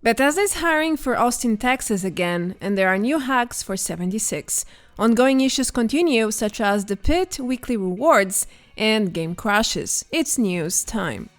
Bethesda is hiring for Austin, Texas again, and there are new hacks for 76. Ongoing issues continue, such as the Pitt weekly rewards and game crashes. It's news time.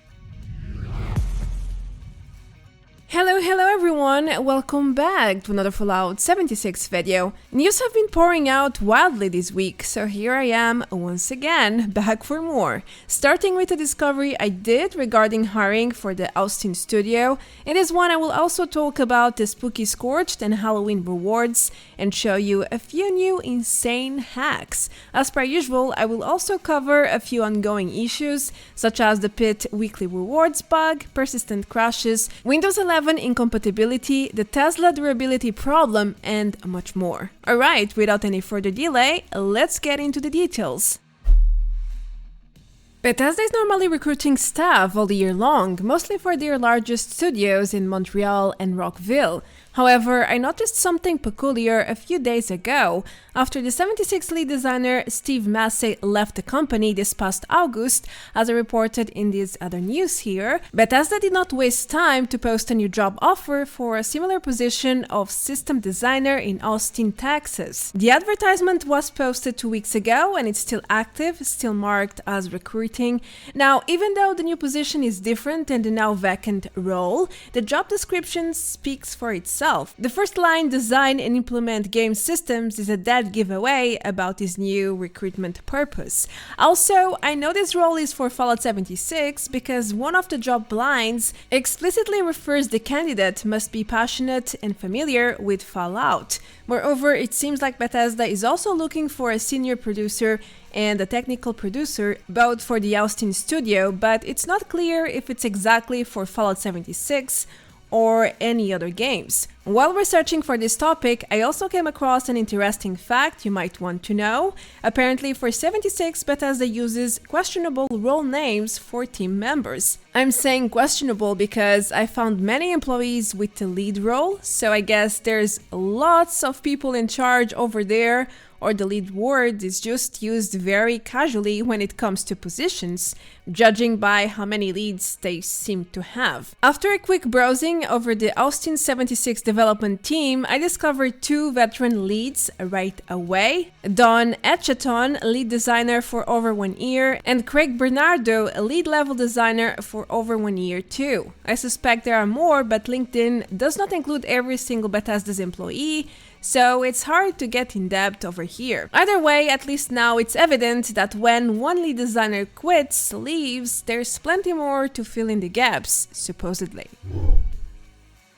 Hello everyone, welcome back to another Fallout 76 video. News have been pouring out wildly this week, so here I am once again, back for more. Starting with a discovery I did regarding hiring for the Austin studio. In this one I will also talk about the Spooky Scorched and Halloween rewards and show you a few new insane hacks. As per usual, I will also cover a few ongoing issues, such as the Pitt weekly rewards bug, persistent crashes, Windows 11 incompatibility, the Tesla durability problem, and much more. Alright, without any further delay, let's get into the details. Bethesda is normally recruiting staff all year long, mostly for their largest studios in Montreal and Rockville. However, I noticed something peculiar a few days ago. After the 76 lead designer Steve Massey left the company this past August, as I reported in this other news here, Bethesda did not waste time to post a new job offer for a similar position of system designer in Austin, Texas. The advertisement was posted 2 weeks ago and it's still active, still marked as recruiting. Now, even though the new position is different than the now vacant role, the job description speaks for itself. The first line, design and implement game systems, is a dead giveaway about this new recruitment purpose. Also, I know this role is for Fallout 76 because one of the job lines explicitly refers the candidate must be passionate and familiar with Fallout. Moreover, it seems like Bethesda is also looking for a senior producer and a technical producer, both for the Austin studio, but it's not clear if it's exactly for Fallout 76 or any other games. While researching for this topic, I also came across an interesting fact you might want to know. Apparently for 76, Bethesda uses questionable role names for team members. I'm saying questionable because I found many employees with the lead role, so I guess there's lots of people in charge over there, or the lead word is just used very casually when it comes to positions, judging by how many leads they seem to have. After a quick browsing over the Austin 76 development team, I discovered two veteran leads right away. Don Etcheton, lead designer for over 1 year, and Craig Bernardo, a lead level designer for over 1 year too. I suspect there are more, but LinkedIn does not include every single Bethesda's employee, so it's hard to get in depth over here. Either way, at least now it's evident that when one lead designer quits, leaves, there's plenty more to fill in the gaps, supposedly.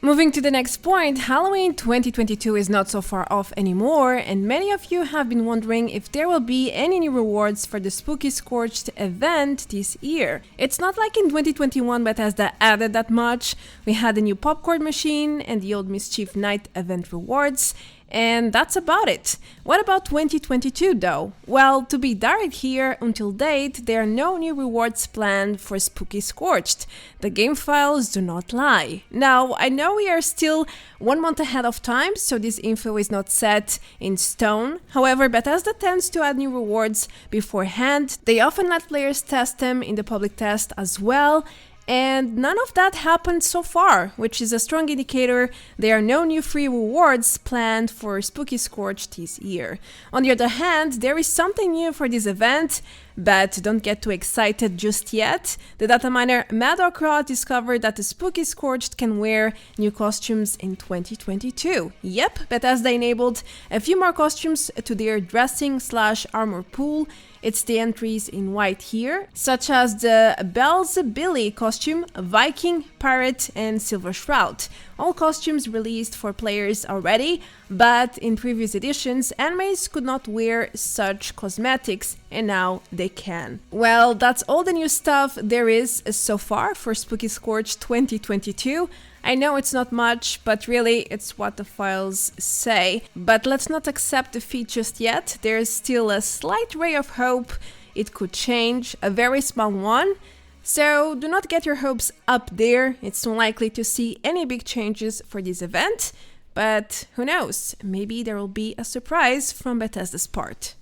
Moving to the next point, Halloween 2022 is not so far off anymore, and many of you have been wondering if there will be any new rewards for the Spooky Scorched event this year. It's not like in 2021 Bethesda added that much. We had a new popcorn machine and the old Mischief Night event rewards, and that's about it. What about 2022 though? Well, to be direct here, until date, there are no new rewards planned for Spooky Scorched. The game files do not lie. Now, I know we are still 1 month ahead of time, so this info is not set in stone. However, Bethesda tends to add new rewards beforehand. They often let players test them in the public test as well. And none of that happened so far, which is a strong indicator there are no new free rewards planned for Spooky Scorched this year. On the other hand, there is something new for this event, but don't get too excited just yet. The data miner Madocraw discovered that the Spooky Scorched can wear new costumes in 2022. Yep, Bethesda enabled a few more costumes to their dressing/armor pool. It's the entries in white here, such as the Beelzebub costume, Viking, Pirate, and Silver Shroud. All costumes released for players already, but in previous editions, enemies could not wear such cosmetics, and now they can. Well, that's all the new stuff there is so far for Spooky Scorched 2022. I know it's not much, but really it's what the files say. But let's not accept defeat just yet. There's still a slight ray of hope. It could change, a very small one. So do not get your hopes up there. It's unlikely to see any big changes for this event. But who knows? Maybe there will be a surprise from Bethesda's part.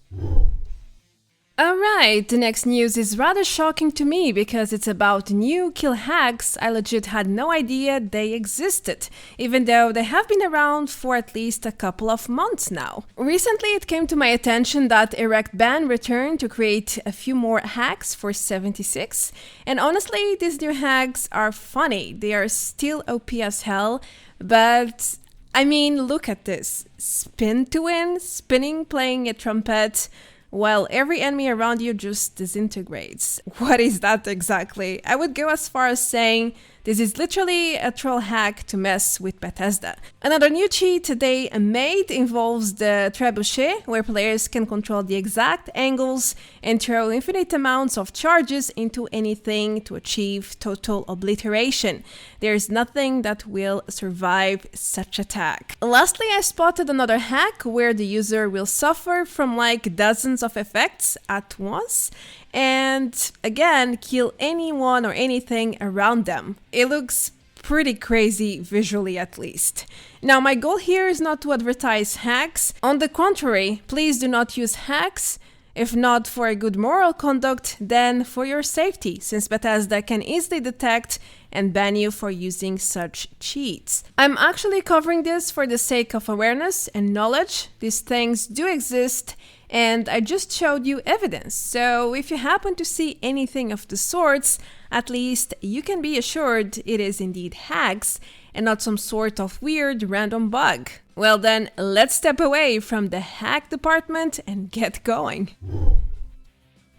Alright, the next news is rather shocking to me because it's about new kill hacks I legit had no idea they existed, even though they have been around for at least a couple of months now. Recently it came to my attention that ErectBan returned to create a few more hacks for 76, and honestly these new hacks are funny. They are still OP as hell, but I mean, look at this. Spin to win, spinning playing a trumpet, while every enemy around you just disintegrates. What is that exactly? I would go as far as saying this is literally a troll hack to mess with Bethesda. Another new cheat they made involves the trebuchet, where players can control the exact angles and throw infinite amounts of charges into anything to achieve total obliteration. There's nothing that will survive such attack. Lastly, I spotted another hack where the user will suffer from like dozens of effects at once, and again kill anyone or anything around them. It looks pretty crazy visually, at least. Now my goal here is not to advertise hacks. On the contrary, please do not use hacks, if not for a good moral conduct, then for your safety, since Bethesda can easily detect and ban you for using such cheats. I'm actually covering this for the sake of awareness and knowledge. These things do exist, and I just showed you evidence. So if you happen to see anything of the sorts, at least you can be assured it is indeed hacks and not some sort of weird random bug. Well then, let's step away from the hack department and get going.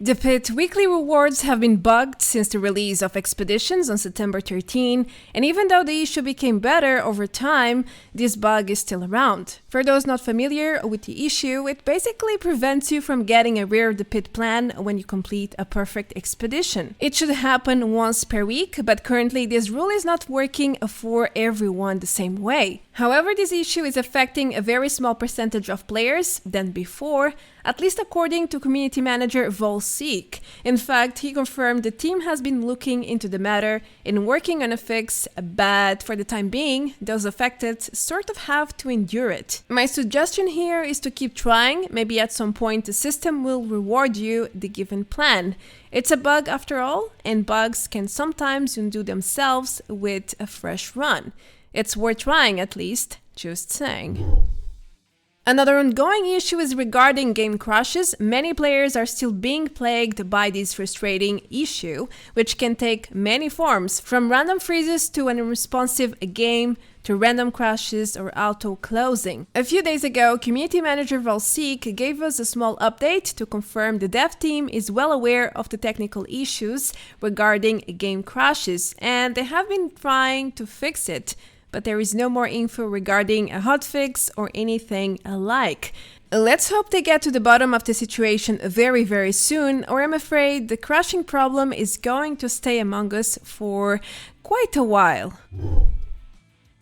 The Pitt weekly rewards have been bugged since the release of Expeditions on September 13, and even though the issue became better over time, this bug is still around. For those not familiar with the issue, it basically prevents you from getting a Rare the Pitt plan when you complete a perfect expedition. It should happen once per week, but currently this rule is not working for everyone the same way. However, this issue is affecting a very small percentage of players than before, at least according to community manager Volseek. In fact, he confirmed the team has been looking into the matter and working on a fix, but for the time being, those affected sort of have to endure it. My suggestion here is to keep trying. Maybe at some point the system will reward you the given plan. It's a bug after all, and bugs can sometimes undo themselves with a fresh run. It's worth trying at least, just saying. Another ongoing issue is regarding game crashes. Many players are still being plagued by this frustrating issue, which can take many forms, from random freezes to an unresponsive game to random crashes or auto-closing. A few days ago, community manager Volseek gave us a small update to confirm the dev team is well aware of the technical issues regarding game crashes, and they have been trying to fix it. But there is no more info regarding a hotfix or anything alike. Let's hope they get to the bottom of the situation very soon, or I'm afraid the crashing problem is going to stay among us for quite a while.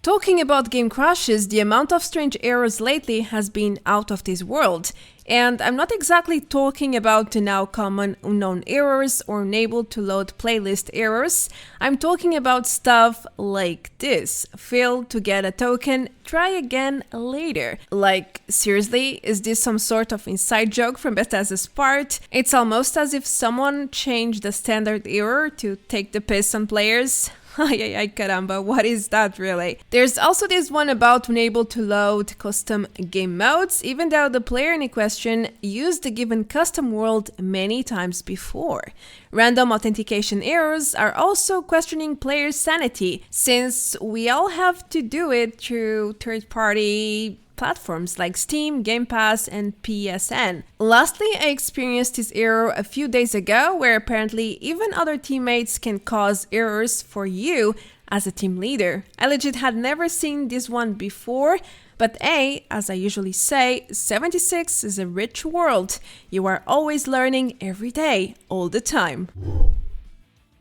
Talking about game crashes, the amount of strange errors lately has been out of this world. And I'm not exactly talking about the now common unknown errors or unable to load playlist errors. I'm talking about stuff like this. Failed to get a token, try again later. Like, seriously, is this some sort of inside joke from Bethesda's part? It's almost as if someone changed the standard error to take the piss on players. Ay, caramba, what is that really? There's also this one about unable to load custom game modes, even though the player in question used the given custom world many times before. Random authentication errors are also questioning players' sanity, since we all have to do it through third-party platforms like Steam, Game Pass, and PSN. Lastly, I experienced this error a few days ago, where apparently even other teammates can cause errors for you as a team leader. I legit had never seen this one before, but as I usually say, 76 is a rich world. You are always learning every day, all the time.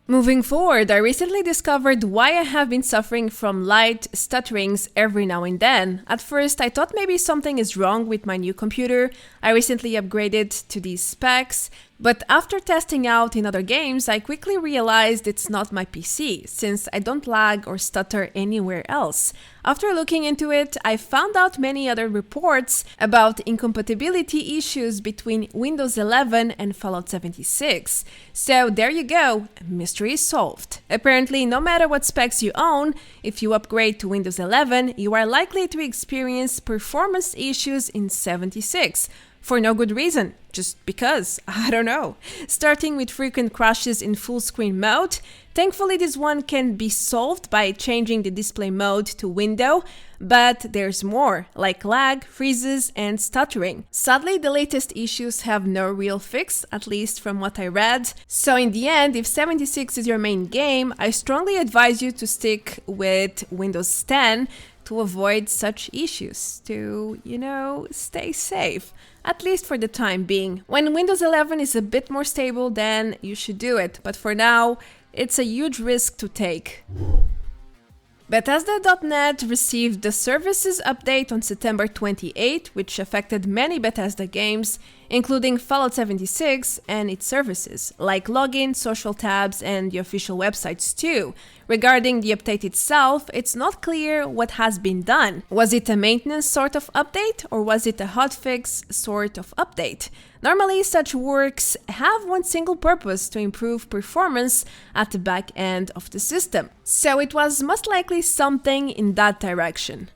Moving forward, I recently discovered why I have been suffering from light stutterings every now and then. At first, I thought maybe something is wrong with my new computer. I recently upgraded to these specs, But after testing out in other games, I quickly realized it's not my PC, since I don't lag or stutter anywhere else. After looking into it, I found out many other reports about incompatibility issues between Windows 11 and Fallout 76. So there you go, mystery solved. Apparently, no matter what specs you own, if you upgrade to Windows 11, you are likely to experience performance issues in 76. For no good reason, just because, I don't know. Starting with frequent crashes in full screen mode, thankfully this one can be solved by changing the display mode to window, but there's more, like lag, freezes, and stuttering. Sadly, the latest issues have no real fix, at least from what I read. So in the end, if 76 is your main game, I strongly advise you to stick with Windows 10 to avoid such issues, to, stay safe. At least for the time being. When Windows 11 is a bit more stable, then you should do it. But for now, it's a huge risk to take. Bethesda.net received the services update on September 28, which affected many Bethesda games, including Fallout 76 and its services, like login, social tabs, and the official websites too. Regarding the update itself, it's not clear what has been done. Was it a maintenance sort of update, or was it a hotfix sort of update? Normally, such works have one single purpose: to improve performance at the back end of the system. So it was most likely something in that direction.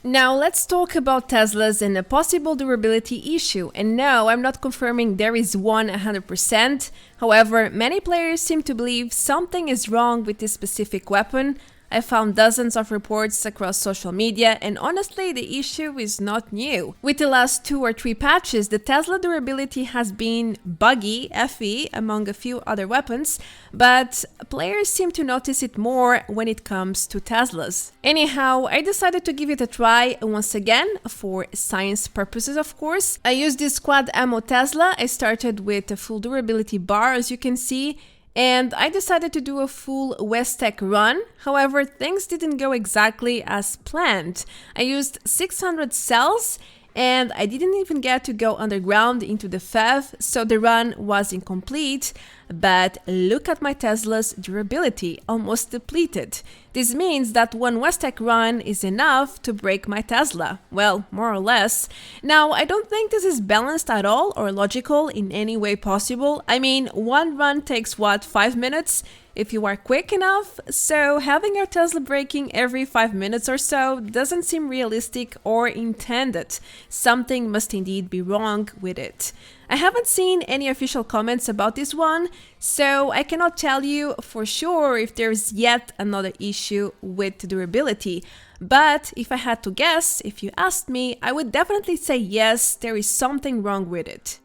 Now let's talk about Teslas and a possible durability issue. And no, I'm not confirming there is one 100%. However, many players seem to believe something is wrong with this specific weapon. I found dozens of reports across social media, and honestly, the issue is not new. With the last 2 or 3 patches, the Tesla durability has been buggy, FE, among a few other weapons, but players seem to notice it more when it comes to Teslas. Anyhow, I decided to give it a try once again, for science purposes of course. I used this quad ammo Tesla. I started with a full durability bar, as you can see, and I decided to do a full Westech run. However, things didn't go exactly as planned. I used 600 cells and I didn't even get to go underground into the FEV, so the run was incomplete. But look at my Tesla's durability, almost depleted. This means that one Westech run is enough to break my Tesla. Well, more or less. Now, I don't think this is balanced at all or logical in any way possible. I mean, one run takes 5 minutes? If you are quick enough, so having your Tesla breaking every 5 minutes or so doesn't seem realistic or intended. Something must indeed be wrong with it. I haven't seen any official comments about this one, so I cannot tell you for sure if there's yet another issue with durability. But if I had to guess, if you asked me, I would definitely say yes, there is something wrong with it.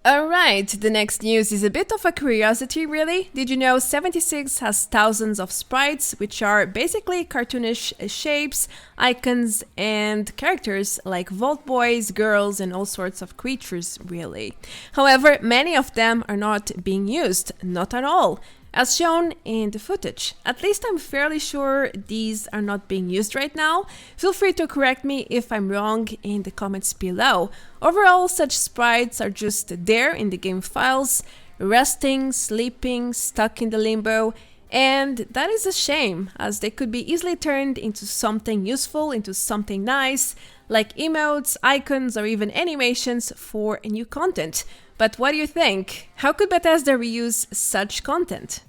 Alright, the next news is a bit of a curiosity really. Did you know 76 has thousands of sprites, which are basically cartoonish shapes, icons, and characters like vault boys, girls, and all sorts of creatures really. However, many of them are not being used, not at all, as shown in the footage. At least I'm fairly sure these are not being used right now. Feel free to correct me if I'm wrong in the comments below. Overall, such sprites are just there in the game files, resting, sleeping, stuck in the limbo, and that is a shame, as they could be easily turned into something useful, into something nice, like emotes, icons, or even animations for new content. But what do you think? How could Bethesda reuse such content?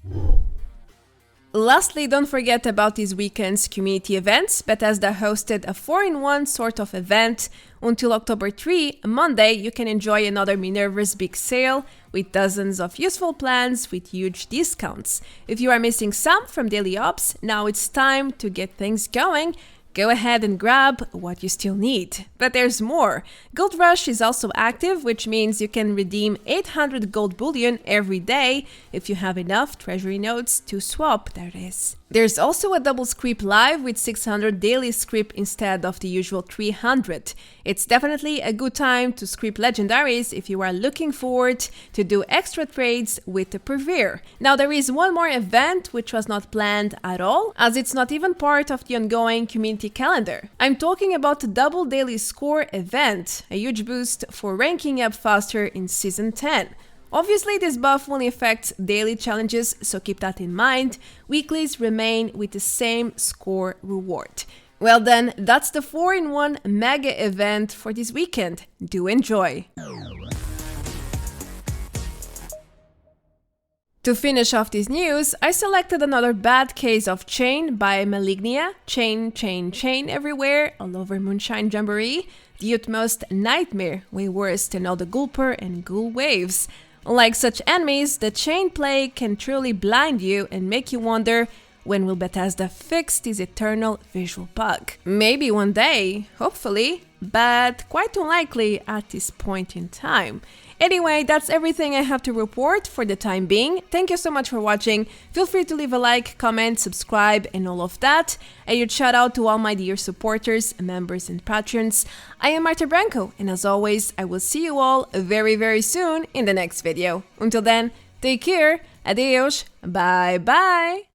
Lastly, don't forget about this weekend's community events. Bethesda hosted a 4-in-1 sort of event. Until October 3, Monday, you can enjoy another Minerva's Big Sale with dozens of useful plans with huge discounts. If you are missing some from Daily Ops, now it's time to get things going. Go ahead and grab what you still need. But there's more. Gold Rush is also active, which means you can redeem 800 gold bullion every day if you have enough treasury notes to swap, that is. There's also a double script live with 600 daily script instead of the usual 300. It's definitely a good time to script legendaries if you are looking forward to do extra trades with the Purveyor. Now there is one more event which was not planned at all, as it's not even part of the ongoing community community calendar. I'm talking about the Double Daily Score event, a huge boost for ranking up faster in Season 10. Obviously, this buff only affects daily challenges, so keep that in mind. Weeklies remain with the same score reward. Well then, that's the 4-in-1 mega event for this weekend. Do enjoy! To finish off this news, I selected another bad case of chain by Malignia. Chain, chain, chain everywhere, all over Moonshine Jamboree. The utmost nightmare, way worse than all the Gulper and Ghoul waves. Like such enemies, the chain plague can truly blind you and make you wonder, when will Bethesda fix this eternal visual bug? Maybe one day, hopefully, but quite unlikely at this point in time. Anyway, that's everything I have to report for the time being. Thank you so much for watching. Feel free to leave a like, comment, subscribe, and all of that. A huge shout out to all my dear supporters, members, and patrons. I am Marta Branco, and as always, I will see you all very, very soon in the next video. Until then, take care, adios, bye bye!